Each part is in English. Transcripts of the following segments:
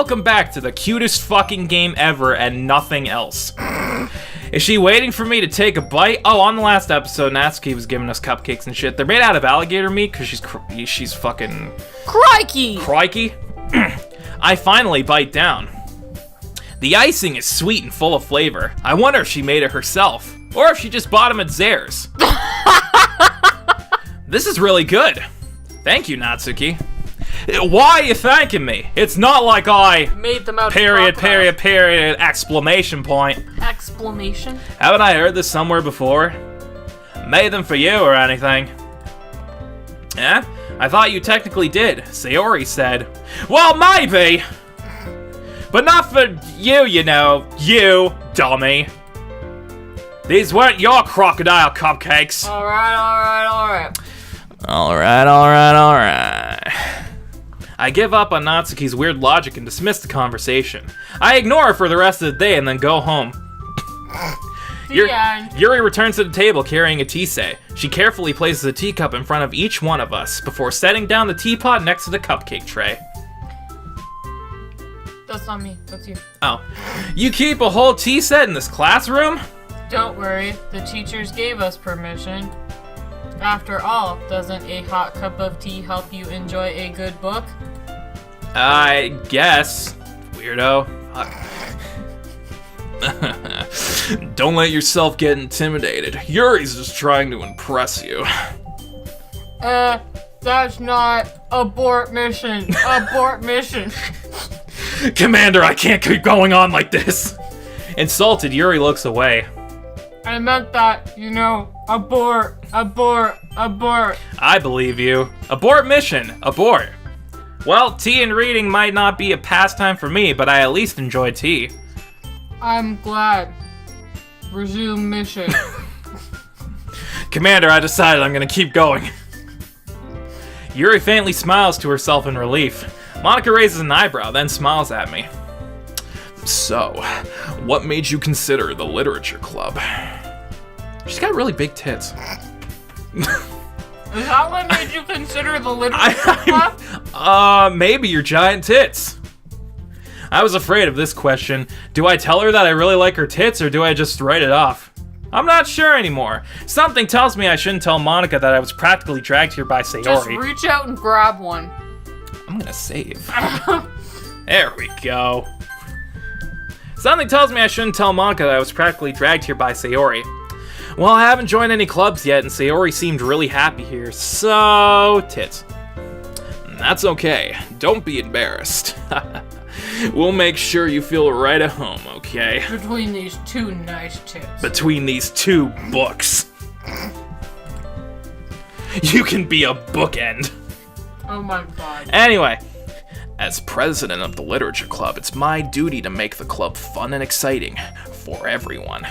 welcome back to the cutest fucking game ever and nothing else. Is she waiting for me to take a bite? Oh, on the last episode, Natsuki was giving us cupcakes and shit. They're made out of alligator meat because she's fucking... Crikey! I finally bite down. The icing is sweet and full of flavor. I wonder if she made it herself, or if she just bought them at Zare's. This is really good. Thank you, Natsuki. Why are you thanking me? It's not like I... made them out of Period, exclamation point. Exclamation? Haven't I heard this somewhere before? Made them for you or anything? Eh? I thought you technically did, Sayori said. Well, maybe! But not for you, you know. You, dummy. These weren't your crocodile cupcakes. Alright. Alright. I give up on Natsuki's weird logic and dismiss the conversation. I ignore her for the rest of the day and then go home. Yuri returns to the table carrying a teasei. She carefully places a teacup in front of each one of us before setting down the teapot next to the cupcake tray. That's not me, that's you. Oh. You keep a whole tea set in this classroom? Don't worry, the teachers gave us permission. After all, doesn't a hot cup of tea help you enjoy a good book? I guess. Weirdo. Don't let yourself get intimidated. Yuri's just trying to impress you. That's not abort mission. Abort mission. Commander, I can't keep going on like this. Insulted, Yuri looks away. I meant that, you know, abort. I believe you. Abort mission. Abort. Well, tea and reading might not be a pastime for me, but I at least enjoy tea. I'm glad. Resume mission. Commander, I decided I'm gonna keep going. Yuri faintly smiles to herself in relief. Monica raises an eyebrow, then smiles at me. So, what made you consider the literature club? She's got really big tits. Is that what made you consider the literature club? Maybe your giant tits. I was afraid of this question. Do I tell her that I really like her tits, or do I just write it off? I'm not sure anymore. Something tells me I shouldn't tell Monica that I was practically dragged here by Sayori. Just reach out and grab one. I'm gonna save. There we go. Something tells me I shouldn't tell Monica that I was practically dragged here by Sayori. Well, I haven't joined any clubs yet, and Sayori seemed really happy here, so... tits. That's okay. Don't be embarrassed. We'll make sure you feel right at home, okay? Between these two nice tits. Between these two books. You can be a bookend. Oh my god. Anyway, as president of the literature club, it's my duty to make the club fun and exciting for everyone.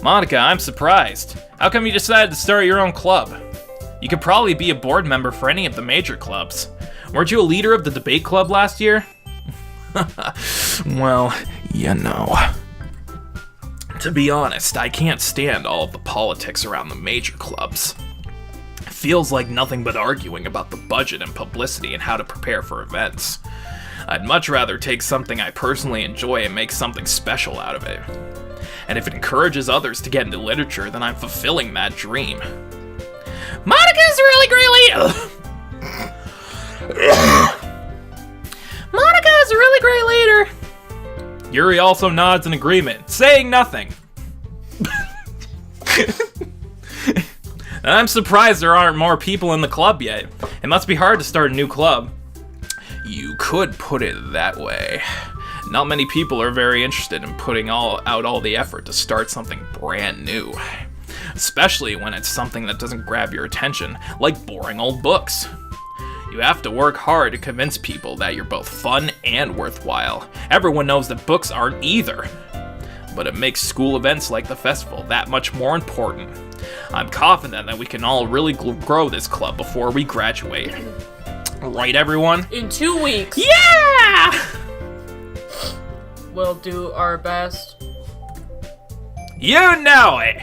Monica, I'm surprised. How come you decided to start your own club? You could probably be a board member for any of the major clubs. Weren't you a leader of the debate club last year? Well, you know. To be honest, I can't stand all of the politics around the major clubs. It feels like nothing but arguing about the budget and publicity and how to prepare for events. I'd much rather take something I personally enjoy and make something special out of it. And if it encourages others to get into literature, then I'm fulfilling that dream. Monica's a really great leader! Monica's a really great leader! Yuri also nods in agreement, saying nothing. And I'm surprised there aren't more people in the club yet. It must be hard to start a new club. You could put it that way. Not many people are very interested in putting out all the effort to start something brand new. Especially when it's something that doesn't grab your attention, like boring old books. You have to work hard to convince people that you're both fun and worthwhile. Everyone knows that books aren't either. But it makes school events like the festival that much more important. I'm confident that we can all really grow this club before we graduate. Right, everyone? In 2 weeks. Yeah! We'll do our best. You know it!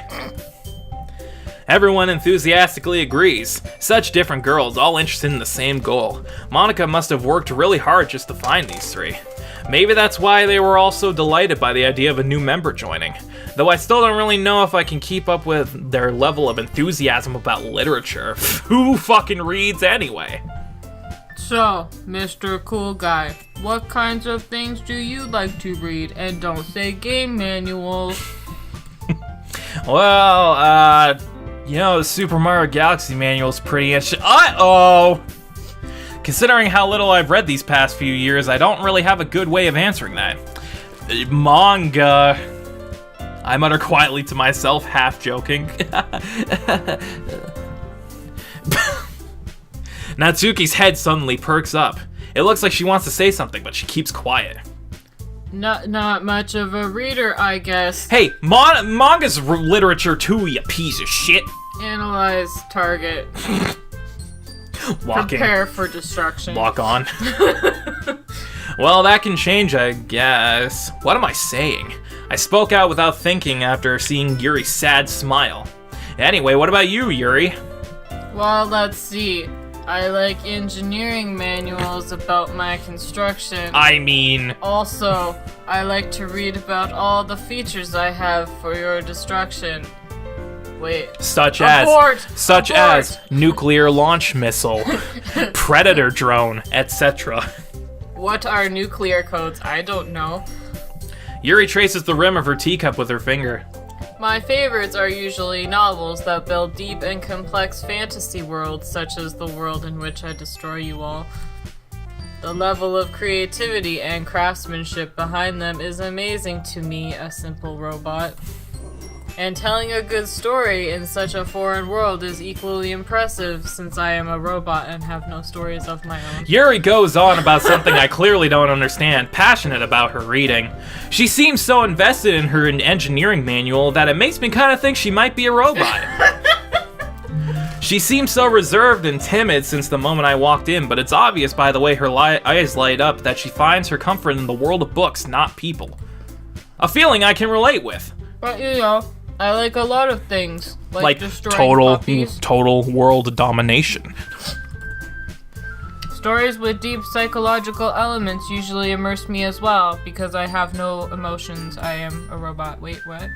Everyone enthusiastically agrees. Such different girls, all interested in the same goal. Monica must have worked really hard just to find these three. Maybe that's why they were all so delighted by the idea of a new member joining. Though I still don't really know if I can keep up with their level of enthusiasm about literature. Who fucking reads anyway? So, Mr. Cool Guy, what kinds of things do you like to read? And don't say game manuals. Well, the Super Mario Galaxy manual is pretty interesting. Uh-oh! Considering how little I've read these past few years, I don't really have a good way of answering that. Manga. I mutter quietly to myself, half joking. Natsuki's head suddenly perks up. It looks like she wants to say something, but she keeps quiet. Not much of a reader, I guess. Hey, manga's literature too, you piece of shit. Analyze target. Walk Prepare in. for destruction. Walk on. Well, that can change, I guess. What am I saying? I spoke out without thinking after seeing Yuri's sad smile. Anyway, what about you, Yuri? Well, let's see. I like engineering manuals about my construction. Also, I like to read about all the features I have for your destruction. Wait. Such Abort! as nuclear launch missile, predator drone, etc. What are nuclear codes? I don't know. Yuri traces the rim of her teacup with her finger. My favorites are usually novels that build deep and complex fantasy worlds, such as the world in which I destroy you all. The level of creativity and craftsmanship behind them is amazing to me, a simple robot. And telling a good story in such a foreign world is equally impressive, since I am a robot and have no stories of my own. Yuri goes on about something I clearly don't understand, passionate about her reading. She seems so invested in her engineering manual that it makes me kind of think she might be a robot. She seems so reserved and timid since the moment I walked in, but it's obvious by the way her eyes light up that she finds her comfort in the world of books, not people. A feeling I can relate with. But I like a lot of things, like destroying puppies. Total world domination. Stories with deep psychological elements usually immerse me as well, because I have no emotions. I am a robot. Wait, what?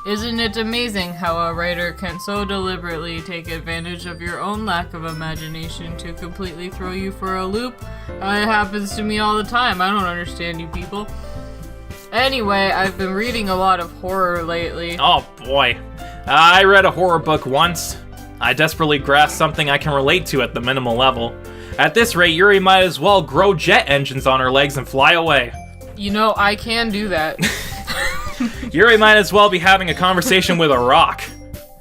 Isn't it amazing how a writer can so deliberately take advantage of your own lack of imagination to completely throw you for a loop? It happens to me all the time. I don't understand you people. Anyway, I've been reading a lot of horror lately. Oh boy. I read a horror book once. I desperately grasped something I can relate to at the minimal level. At this rate, Yuri might as well grow jet engines on her legs and fly away. I can do that. Yuri might as well be having a conversation with a rock.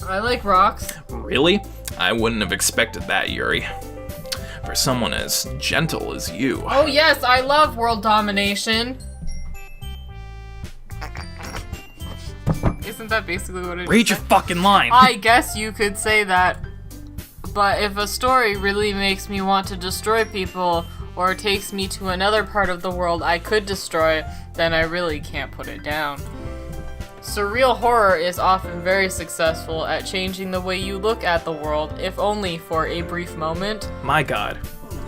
I like rocks. Really? I wouldn't have expected that, Yuri. For someone as gentle as you. Oh yes, I love world domination. Isn't that basically what it is? Read your fucking line. I guess you could say that. But if a story really makes me want to destroy people, or takes me to another part of the world I could destroy, then I really can't put it down. Surreal horror is often very successful at changing the way you look at the world, if only for a brief moment. My god.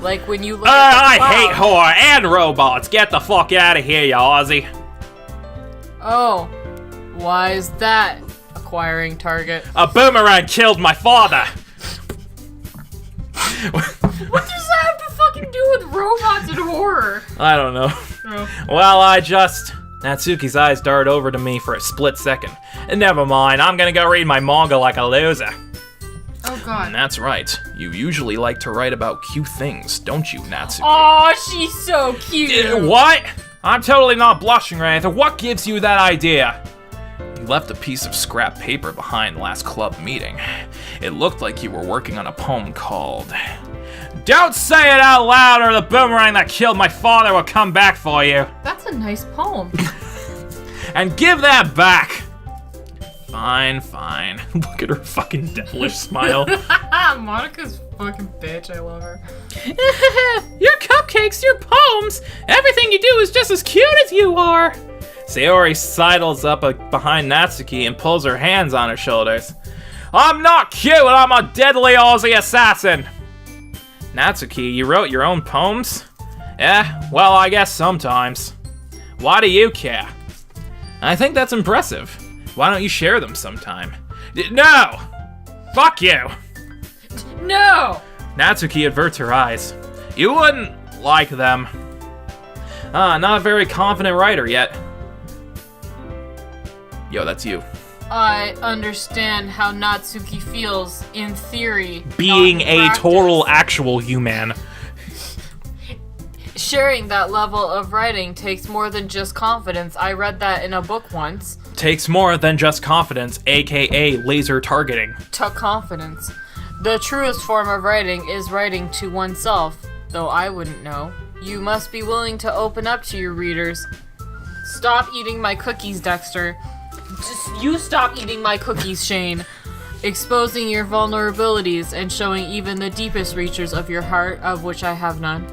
Like when you look at the I hate horror and robots. Get the fuck out of here, you Aussie. Oh. Why is that? Acquiring target. A boomerang killed my father! What does that have to fucking do with robots and horror? I don't know. Oh. Well, Natsuki's eyes darted over to me for a split second. Never mind, I'm gonna go read my manga like a loser. Oh god. And that's right. You usually like to write about cute things, don't you, Natsuki? Oh, she's so cute! What? I'm totally not blushing or anything. What gives you that idea? You left a piece of scrap paper behind last club meeting. It looked like you were working on a poem called... Don't say it out loud or the boomerang that killed my father will come back for you. That's a nice poem. And give that back. Fine. Look at her fucking devilish smile. Monica's fucking bitch, I love her. Your cupcakes, your poems, everything you do is just as cute as you are. Sayori sidles up behind Natsuki and pulls her hands on her shoulders. I'm not cute, I'm a deadly Aussie assassin! Natsuki, you wrote your own poems? Yeah, well, I guess sometimes. Why do you care? I think that's impressive. Why don't you share them sometime? No! Fuck you! No! Natsuki averts her eyes. You wouldn't like them. Not a very confident writer yet. Yo, that's you. I understand how Natsuki feels in theory. Being not in a practice. total actual human. Sharing that level of writing takes more than just confidence. I read that in a book once. Takes more than just confidence, aka laser targeting. To confidence. The truest form of writing is writing to oneself, though I wouldn't know. You must be willing to open up to your readers. Stop eating my cookies, Dexter. Just you stop eating my cookies, Shane. Exposing your vulnerabilities and showing even the deepest reaches of your heart, of which I have none.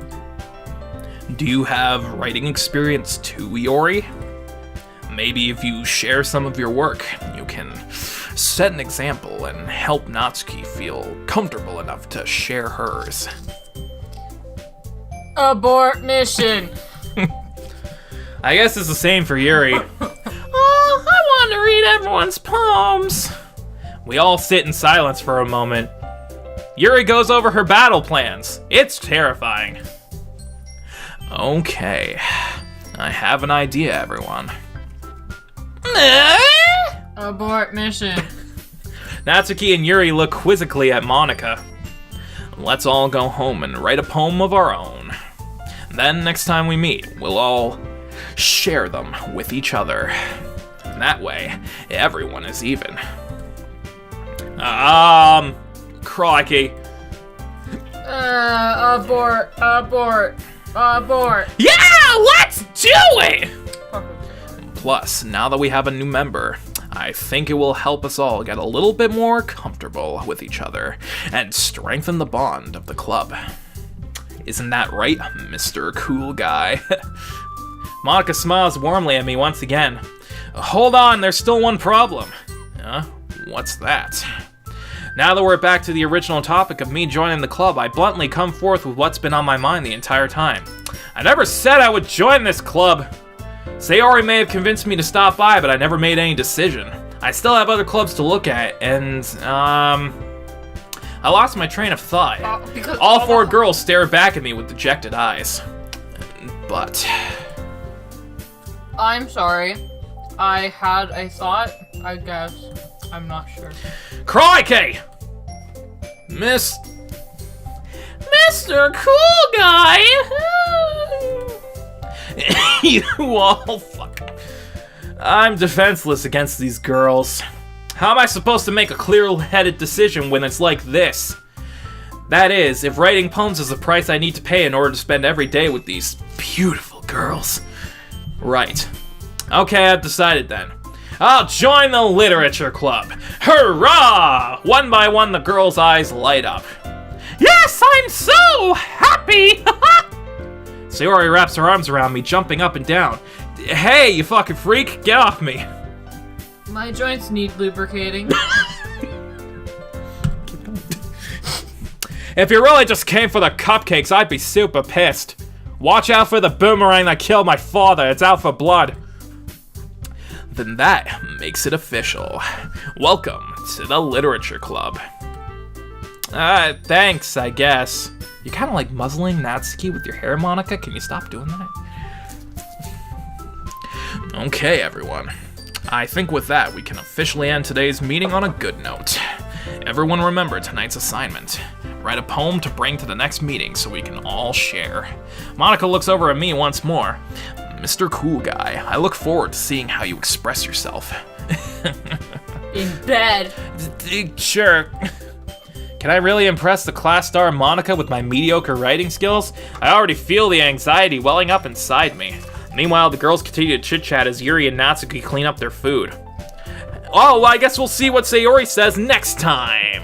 Do you have writing experience too, Iori? Maybe if you share some of your work, you can set an example and help Natsuki feel comfortable enough to share hers. Abort mission! I guess it's the same for Yuri. Oh, I want to read everyone's poems. We all sit in silence for a moment. Yuri goes over her battle plans. It's terrifying. Okay, I have an idea, everyone. Abort mission. Natsuki and Yuri look quizzically at Monica. Let's all go home and write a poem of our own. Then next time we meet, we'll all share them with each other. And that way, everyone is even. Crikey. Abort. Yeah, let's do it! Plus, now that we have a new member, I think it will help us all get a little bit more comfortable with each other and strengthen the bond of the club. Isn't that right, Mr. Cool Guy? Monica smiles warmly at me once again. Hold on, there's still one problem. What's that? Now that we're back to the original topic of me joining the club, I bluntly come forth with what's been on my mind the entire time. I never said I would join this club. Sayori may have convinced me to stop by, but I never made any decision. I still have other clubs to look at, and, I lost my train of thought. All four girls stare back at me with dejected eyes. But... I'm sorry. I had a thought, I guess. I'm not sure. Crikey! Mr. Cool Guy! You all fuck. I'm defenseless against these girls. How am I supposed to make a clear-headed decision when it's like this? That is, if writing poems is the price I need to pay in order to spend every day with these beautiful girls. Right. Okay, I've decided then. I'll join the literature club. Hurrah! One by one, the girls' eyes light up. Yes, I'm so happy! Sayori wraps her arms around me, jumping up and down. Hey, you fucking freak, get off me. My joints need lubricating. If you really just came for the cupcakes, I'd be super pissed. Watch out for the boomerang that killed my father, it's out for blood. Then that makes it official. Welcome to the Literature Club. Thanks, I guess. You're kind of like muzzling Natsuki with your hair, Monica. Can you stop doing that? Okay, everyone. I think with that, we can officially end today's meeting on a good note. Everyone remember tonight's assignment. Write a poem to bring to the next meeting so we can all share. Monica looks over at me once more. Mr. Cool Guy, I look forward to seeing how you express yourself. In bed. Sure. Can I really impress the class star Monica with my mediocre writing skills? I already feel the anxiety welling up inside me. Meanwhile, the girls continue to chit-chat as Yuri and Natsuki clean up their food. Oh, well, I guess we'll see what Sayori says next time.